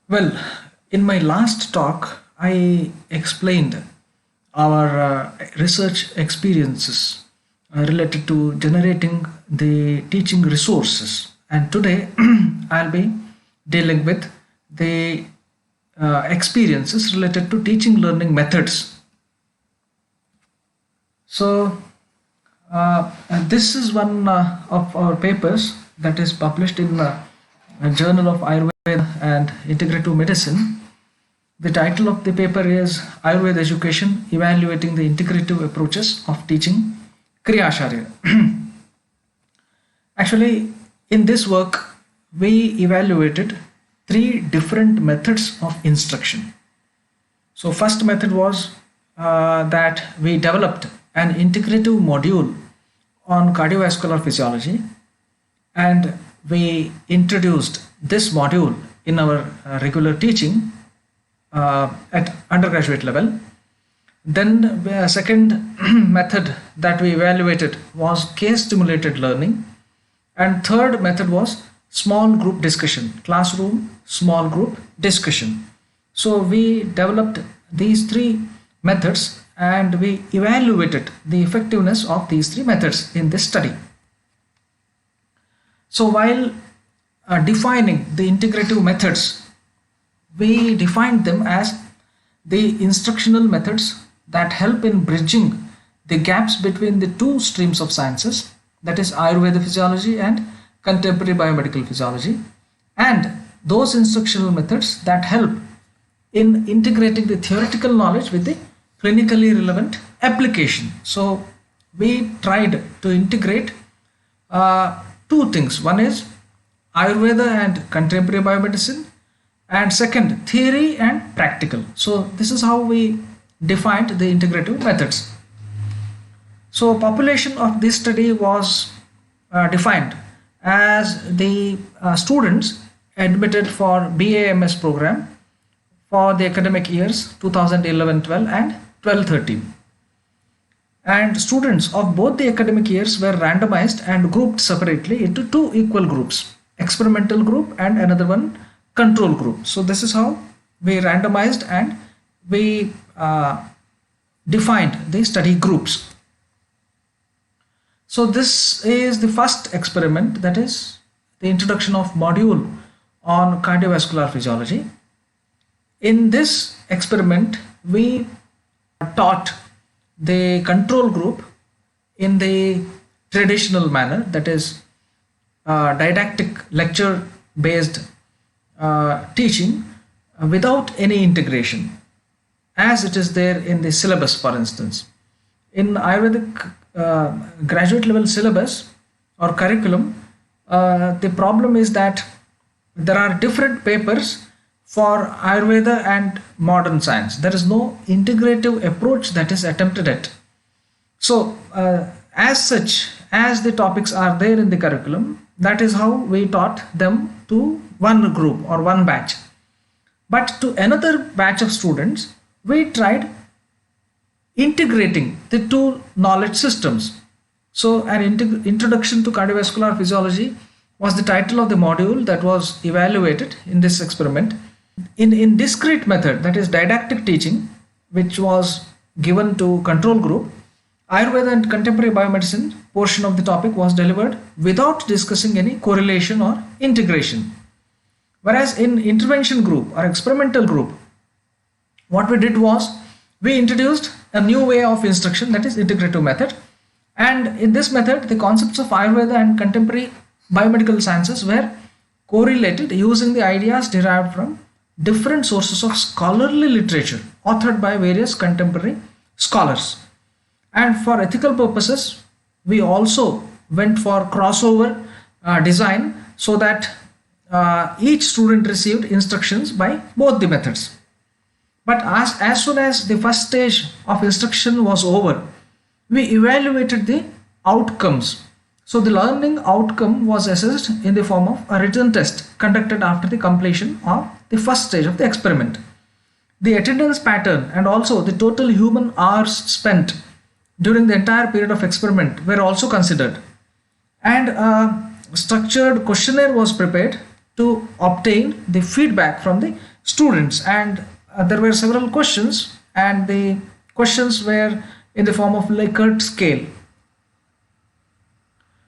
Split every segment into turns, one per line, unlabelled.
Well, in my last talk, I explained our research experiences related to generating the teaching resources. And today, I'll be dealing with the experiences related to teaching learning methods. So, and this is one of our papers that is published in a Journal of Ayurveda and Integrative Medicine. The title of the paper is Ayurveda Education, Evaluating the Integrative Approaches of Teaching Kriya Sharira. Actually, in this work, we evaluated three different methods of instruction. So first method was that we developed an integrative module on cardiovascular physiology, and we introduced this module in our regular teaching at undergraduate level. Then the second method that we evaluated was case stimulated learning, and third method was small group discussion, classroom small group discussion. So we developed these three methods and we evaluated the effectiveness of these three methods in this study. So while defining the integrative methods, we defined them as the instructional methods that help in bridging the gaps between the two streams of sciences, that is Ayurveda physiology and contemporary biomedical physiology, and those instructional methods that help in integrating the theoretical knowledge with the clinically relevant application. So we tried to integrate two things. One is Ayurveda and contemporary biomedicine, and second, theory and practical. So this is how we defined the integrative methods. So population of this study was defined as the students admitted for BA/MS program for the academic years 2011-12 and 12-13. And students of both the academic years were randomized and grouped separately into two equal groups, experimental group and another one control group. So this is how we randomized and we defined the study groups. So this is the first experiment, that is the introduction of module on cardiovascular physiology. In this experiment, we taught the control group in the traditional manner, that is didactic lecture based teaching without any integration, as it is there in the syllabus. For instance, in Ayurvedic graduate level syllabus or curriculum, the problem is that there are different papers for Ayurveda and modern science. There is no integrative approach that is attempted at. So as such, as the topics are there in the curriculum, that is how we taught them to one group or one batch. But to another batch of students, we tried integrating the two knowledge systems. So an introduction to cardiovascular physiology was the title of the module that was evaluated in this experiment. In discrete method, that is didactic teaching, which was given to control group, Ayurveda and contemporary biomedicine portion of the topic was delivered without discussing any correlation or integration. Whereas in intervention group or experimental group, what we did was we introduced a new way of instruction, that is integrative method. And in this method, the concepts of Ayurveda and contemporary biomedical sciences were correlated using the ideas derived from different sources of scholarly literature authored by various contemporary scholars. And for ethical purposes, we also went for crossover design, so that each student received instructions by both the methods. But as soon as the first stage of instruction was over, we evaluated the outcomes. So the learning outcome was assessed in the form of a written test conducted after the completion of the first stage of the experiment. The attendance pattern and also the total human hours spent during the entire period of experiment were also considered. And a structured questionnaire was prepared to obtain the feedback from the students, and there were several questions, and the questions were in the form of Likert scale.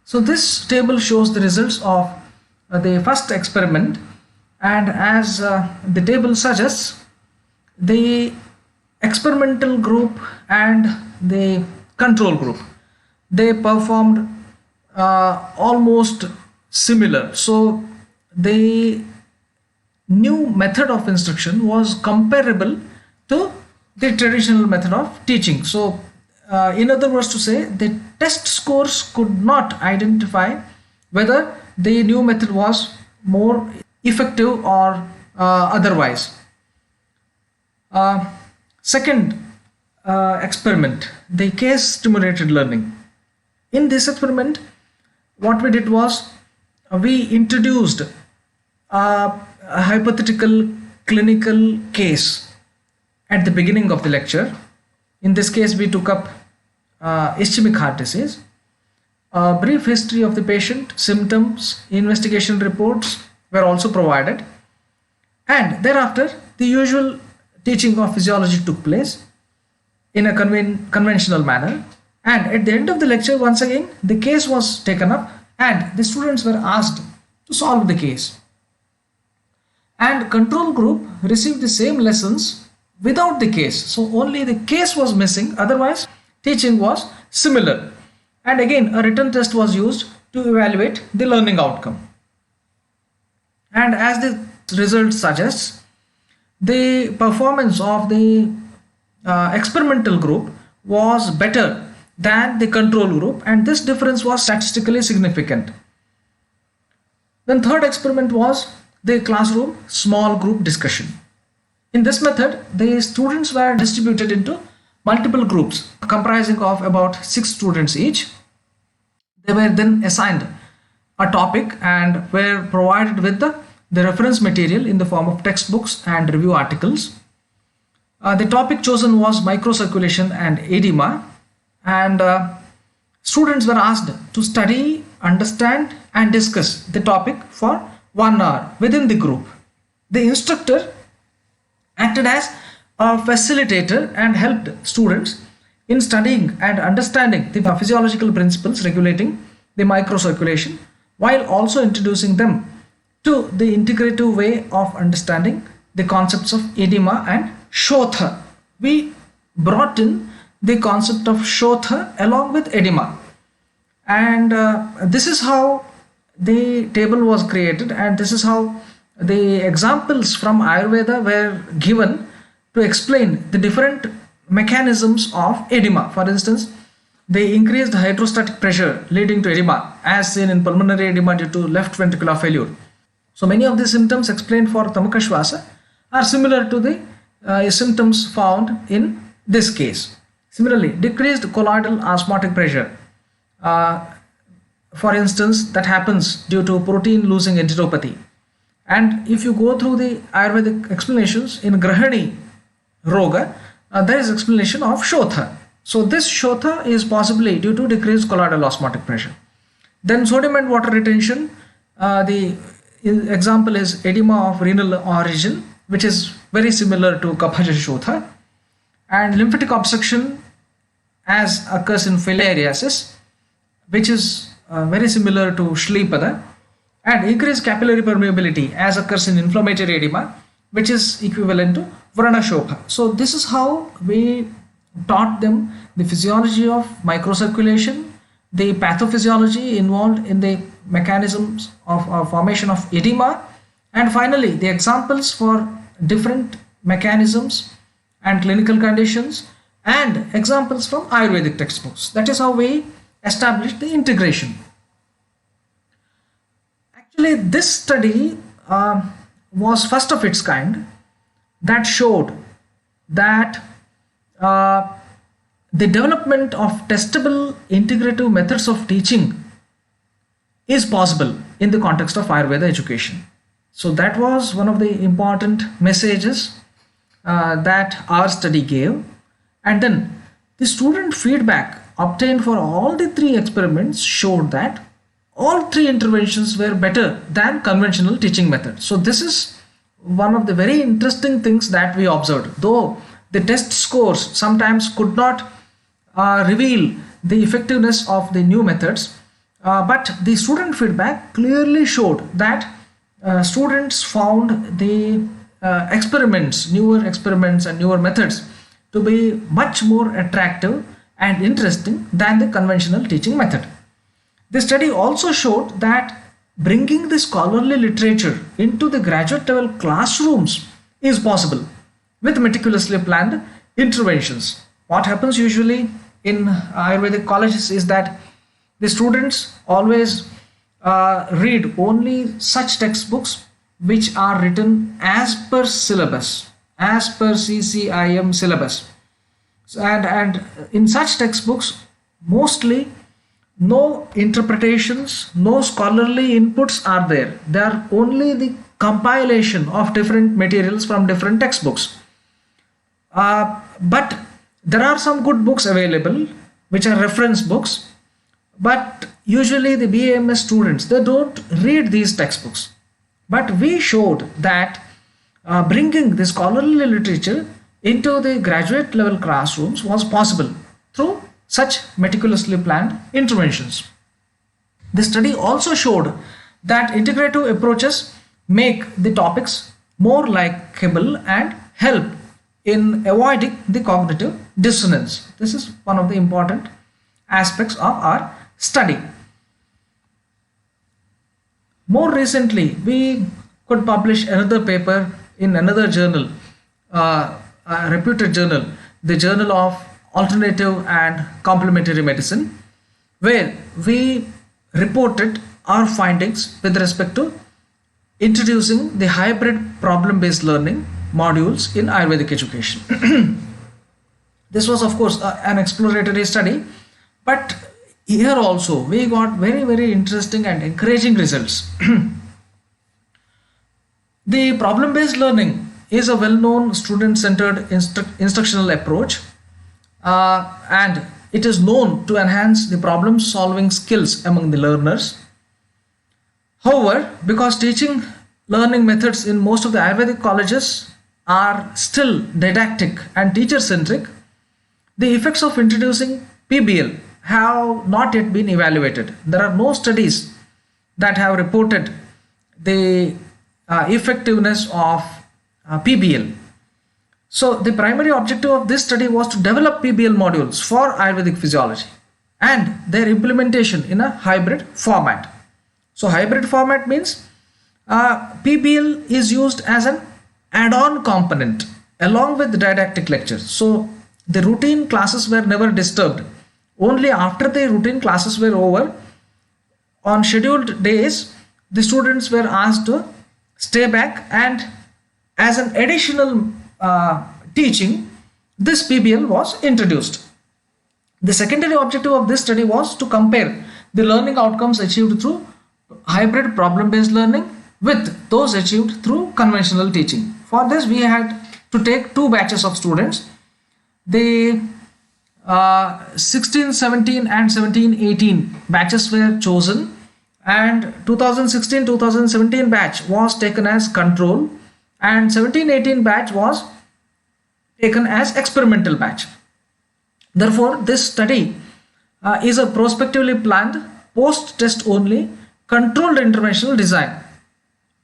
So this table shows the results of the first experiment, and as the table suggests, the experimental group and the control group, they performed almost similar. So the new method of instruction was comparable to the traditional method of teaching. So in other words to say, the test scores could not identify whether the new method was more effective or otherwise. Second experiment, the case stimulated learning. In this experiment, what we did was we introduced a hypothetical clinical case at the beginning of the lecture. In this case, we took up ischemic heart disease. A brief history of the patient, symptoms, investigation reports were also provided, and thereafter the usual teaching of physiology took place in a conventional manner. And at the end of the lecture, once again the case was taken up and the students were asked to solve the case. And control group received the same lessons without the case. So only the case was missing, otherwise teaching was similar. And again a written test was used to evaluate the learning outcome. And as the result suggests, the performance of the experimental group was better than the control group, and this difference was statistically significant. Then third experiment was the classroom small group discussion. In this method, the students were distributed into multiple groups comprising of about 6 students each. They were then assigned a topic and were provided with the reference material in the form of textbooks and review articles. The topic chosen was microcirculation and edema, and students were asked to study, understand and discuss the topic for 1 hour within the group. The instructor acted as a facilitator and helped students in studying and understanding the physiological principles regulating the microcirculation, while also introducing them to the integrative way of understanding the concepts of edema and 𝘠𝘠. We brought in the concept of 𝘠𝘠 along with edema, and this is how the table was created, and this is how the examples from Ayurveda were given to explain the different mechanisms of edema. For instance, the increased hydrostatic pressure leading to edema, as seen in pulmonary edema due to left ventricular failure. So many of the symptoms explained for Tamakashvasa are similar to the symptoms found in this case. Similarly, decreased colloidal osmotic pressure, for instance, that happens due to protein losing enteropathy. And if you go through the Ayurvedic explanations in Grahani Roga, there is explanation of 𝘠𝘠. So this 𝘠𝘠 is possibly due to decreased colloidal osmotic pressure. Then sodium and water retention, the example is edema of renal origin, which is very similar to Kaphaja 𝘠𝘠. And lymphatic obstruction, as occurs in filariasis, which is very similar to 𝘠𝑙𝐵𝑝𝑎. And increased capillary permeability, as occurs in inflammatory edema, which is equivalent to 𝑣𝑟𝑛𝑎-𝑠hoka. So this is how we taught them the physiology of microcirculation, the pathophysiology involved in the mechanisms of formation of edema, and finally the examples for different mechanisms and clinical conditions and examples from Ayurvedic textbooks. That is how we established the integration. Actually, this study was first of its kind that showed that the development of testable integrative methods of teaching is possible in the context of Ayurveda education. So that was one of the important messages that our study gave. And then the student feedback obtained for all the 3 experiments showed that all 3 interventions were better than conventional teaching methods. So this is one of the very interesting things that we observed. Though the test scores sometimes could not reveal the effectiveness of the new methods, but the student feedback clearly showed that students found the newer experiments and newer methods to be much more attractive and interesting than the conventional teaching method. The study also showed that bringing the scholarly literature into the graduate level classrooms is possible with meticulously planned interventions. What happens usually in Ayurvedic colleges is that the students always read only such textbooks which are written as per syllabus, as per 𝐶CIM syllabus. And in such textbooks, mostly no interpretations, no scholarly inputs are there. They are only the compilation of different materials from different textbooks. But there are some good books available which are reference books, but usually the BAMS students, they don't read these textbooks. But we showed that bringing the scholarly literature into the graduate level classrooms was possible through such meticulously planned interventions. The study also showed that integrative approaches make the topics more likable and help in avoiding the cognitive dissonance. This is one of the important aspects of our study. More recently, we could publish another paper in another journal, a reputed journal, the Journal of Alternative and Complementary Medicine, where we reported our findings with respect to introducing the hybrid problem-based learning modules in Ayurvedic education. This was of course an exploratory study, but here also we got very interesting and encouraging results. The problem-based learning is a well-known student-centered instructional approach, and it is known to enhance the problem-solving skills among the learners. However, because teaching learning methods in most of the Ayurvedic colleges are still didactic and teacher-centric, the effects of introducing PBL have not yet been evaluated. There are no studies that have reported the effectiveness of PBL. So the primary objective of this study was to develop PBL modules for Ayurvedic physiology and their implementation in a hybrid format. So hybrid format means PBL is used as an add-on component along with the didactic lectures. So the routine classes were never disturbed. Only after the routine classes were over, on scheduled days, the students were asked to stay back, and as an additional teaching, this PBL was introduced. The secondary objective of this study was to compare the learning outcomes achieved through hybrid problem-based learning with those achieved through conventional teaching. For this, we had to take two batches of students. The 16-17 and 17-18 batches were chosen, and 2016-2017 batch was taken as control, and 17-18 batch was taken as experimental batch. Therefore, this study is a prospectively planned, post-test only, controlled interventional design,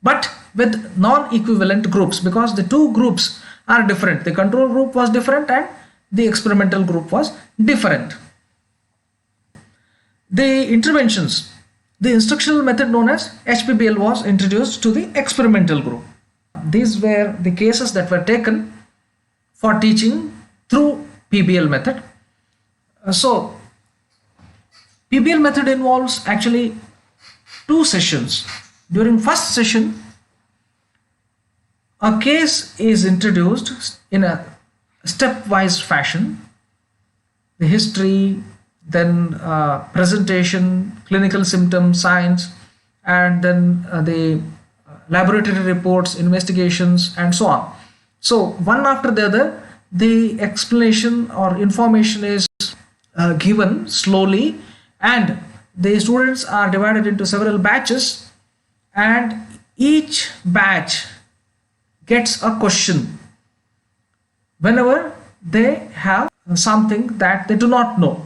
but with non-equivalent groups, because the two groups are different. The control group was different and the experimental group was different. The interventions, the instructional method known as HPBL was introduced to the experimental group. These were the cases that were taken for teaching through PBL method. So PBL method involves actually two sessions. During first session, a case is introduced in a stepwise fashion. The history, then presentation, clinical symptoms, signs, and then the laboratory reports, investigations, and so on. So one after the other, the explanation or information is given slowly, and the students are divided into several batches, and each batch gets a question whenever they have something that they do not know.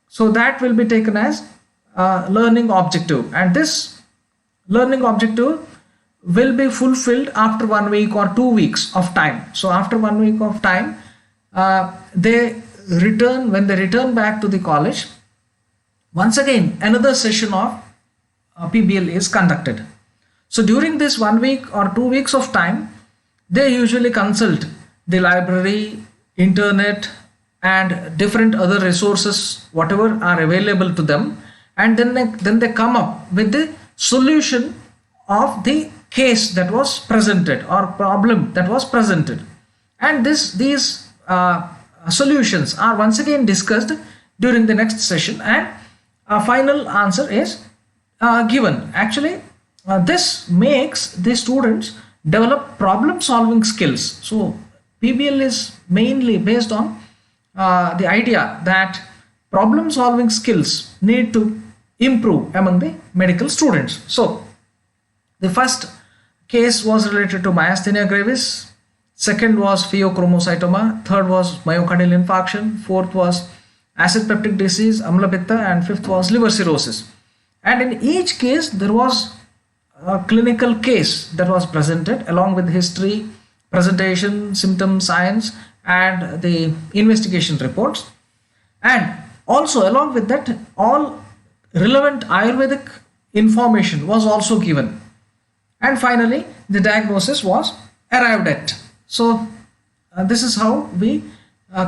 So that will be taken as a learning objective, and this learning objective will be fulfilled after 1 week or 2 weeks of time. So after 1 week of time, when they return back to the college, once again another session of PBL is conducted. So during this 1 week or 2 weeks of time, they usually consult the library, internet, and different other resources whatever are available to them, and then they come up with the solution of the case that was presented or problem that was presented, and these solutions are once again discussed during the next session, and a final answer is given. Actually, this makes the students develop problem solving skills. So PBL is mainly based on the idea that problem solving skills need to improve among the medical students. So the first case was related to myasthenia gravis, second was pheochromocytoma, third was myocardial infarction, fourth was acid peptic disease, amla pitta, and fifth was liver cirrhosis. And in each case there was a clinical case that was presented along with history, presentation, symptom, signs, and the investigation reports, and also along with that all relevant Ayurvedic information was also given, and finally the diagnosis was arrived at. So this is how we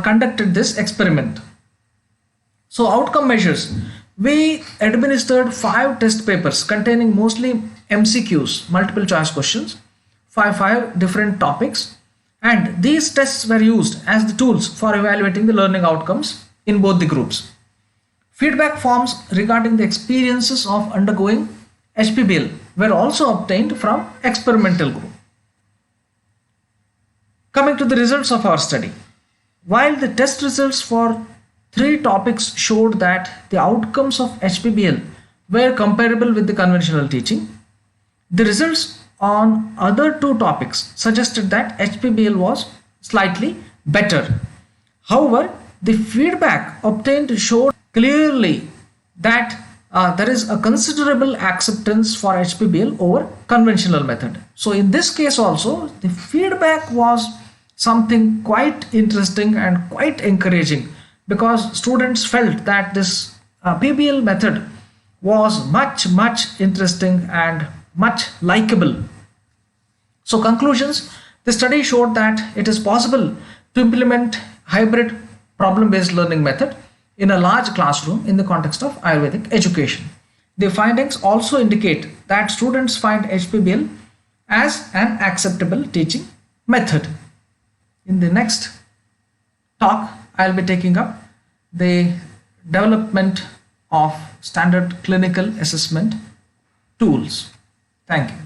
conducted this experiment. So outcome measures, we administered 5 test papers containing mostly MCQs, multiple choice questions, 5 different topics, and these tests were used as the tools for evaluating the learning outcomes in both the groups. Feedback forms regarding the experiences of undergoing HPBL were also obtained from experimental group. Coming to the results of our study, while the test results for 3 topics showed that the outcomes of HPBL were comparable with the conventional teaching, the results on other 2 topics suggested that HPBL was slightly better. However, the feedback obtained showed clearly that there is a considerable acceptance for HPBL over conventional method. So in this case also, the feedback was something quite interesting and quite encouraging, because students felt that this PBL method was much interesting and much likable. So conclusions, the study showed that it is possible to implement hybrid problem-based learning method in a large classroom in the context of Ayurvedic education. The findings also indicate that students find HPBL as an acceptable teaching method. In the next talk, I'll be taking up the development of standard clinical assessment tools. Thank you.